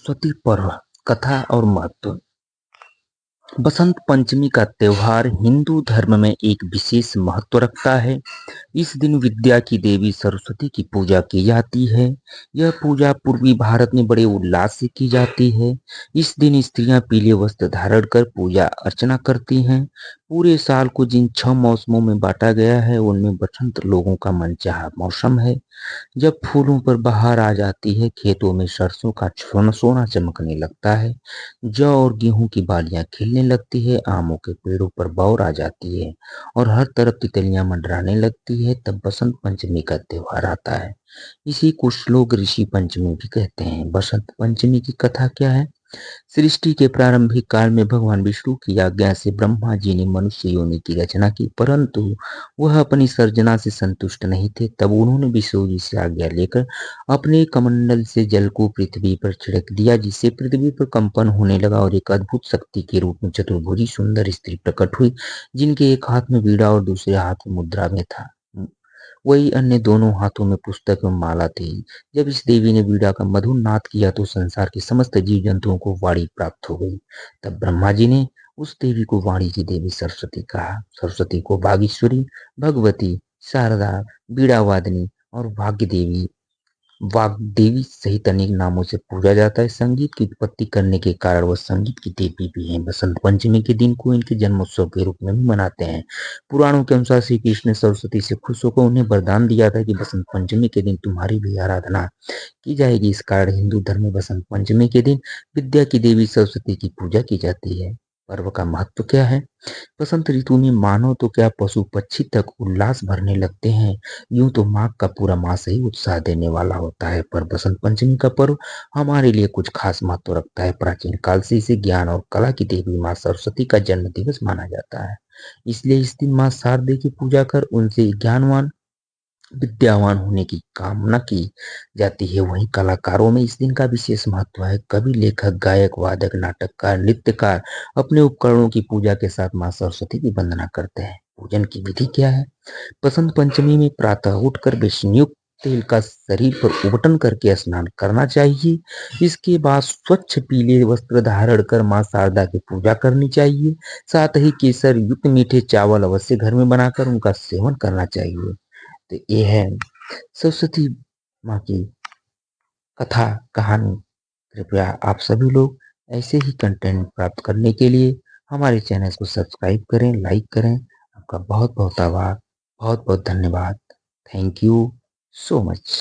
सरस्वती पर्व कथा और महत्व। बसंत पंचमी का त्योहार हिंदू धर्म में एक विशेष महत्व रखता है। इस दिन विद्या की देवी सरस्वती की पूजा की जाती है। यह पूजा पूर्वी भारत में बड़े उल्लास से की जाती है। इस दिन स्त्रियां पीले वस्त्र धारण कर पूजा अर्चना करती हैं। पूरे साल को जिन 6 मौसमों में बांटा गया है उनमें बसंत लोगों का मनचाहा मौसम है। जब फूलों पर बहार आ जाती है, खेतों में सरसों का सोना सोना चमकने लगता है, जौ और गेहूं की बालियां खिलने लगती है, आमों के पेड़ों पर बौर आ जाती है और हर तरफ तितलियां मंडराने लगती है, तब बसंत पंचमी का त्योहार आता है। इसी कुछ लोग ऋषि पंचमी भी कहते हैं। बसंत पंचमी की कथा क्या है? सृष्टि के प्रारंभिक काल में भगवान विष्णु की आज्ञा से ब्रह्मा जी ने मनुष्य योनि की रचना की, परंतु वह अपनी सर्जना से संतुष्ट नहीं थे। तब उन्होंने विष्णु जी से आज्ञा लेकर अपने कमंडल से जल को पृथ्वी पर छिड़क दिया, जिससे पृथ्वी पर कंपन होने लगा और एक अद्भुत शक्ति के रूप में चतुर्भुजी सुंदर स्त्री प्रकट हुई, जिनके एक हाथ में वीणा और दूसरे हाथ में मुद्रा में था। वही अन्य दोनों हाथों में पुस्तक एवं माला थी। जब इस देवी ने वीणा का मधुर नाद किया तो संसार के समस्त जीव जंतुओं को वाणी प्राप्त हो गई। तब ब्रह्मा जी ने उस देवी को वाणी की देवी सरस्वती कहा। सरस्वती को बागेश्वरी, भगवती, शारदा, वीणा वादिनी और भाग्य देवी वाग्देवी सहित अनेक नामों से पूजा जाता है। संगीत की उत्पत्ति करने के कारण वह संगीत की देवी भी हैं। बसंत पंचमी के दिन को इनके जन्मोत्सव के रूप में भी मनाते हैं। पुराणों के अनुसार श्री कृष्ण ने सरस्वती से खुश होकर उन्हें वरदान दिया था कि बसंत पंचमी के दिन तुम्हारी भी आराधना की जाएगी। इस कारण हिंदू धर्म में बसंत पंचमी के दिन विद्या की देवी सरस्वती की पूजा की जाती है। पर्व का महत्व क्या है? बसंत ऋतु में मानव तो क्या पशु पक्षी तक उल्लास भरने लगते हैं। यूं तो माघ का पूरा मास ही उत्साह देने वाला होता है, पर बसंत पंचमी का पर्व हमारे लिए कुछ खास महत्व रखता है। प्राचीन काल से इसे ज्ञान और कला की देवी माँ सरस्वती का जन्म दिवस माना जाता है। इसलिए इस दिन माँ शारदे की पूजा कर उनसे ज्ञानवान विद्यावान होने की कामना की जाती है। वहीं कलाकारों में इस दिन का विशेष महत्व है। कवि, लेखक, गायक, वादक, नाटककार, नृत्यकार अपने उपकरणों की पूजा के साथ मां सरस्वती की वंदना करते हैं। पूजन की विधि क्या है? बसंत पंचमी में प्रातः उठकर विष्णुयुक्त तेल का शरीर पर उबटन करके स्नान करना चाहिए। इसके बाद स्वच्छ पीले वस्त्र धारण कर मां शारदा की पूजा करनी चाहिए। साथ ही केसर युक्त मीठे चावल अवश्य घर में बनाकर उनका सेवन करना चाहिए। तो ये है सरस्वती माँ की कथा कहानी। कृपया आप सभी लोग ऐसे ही कंटेंट प्राप्त करने के लिए हमारे चैनल को सब्सक्राइब करें, लाइक करें। आपका बहुत बहुत आभार, बहुत बहुत धन्यवाद। Thank you so much.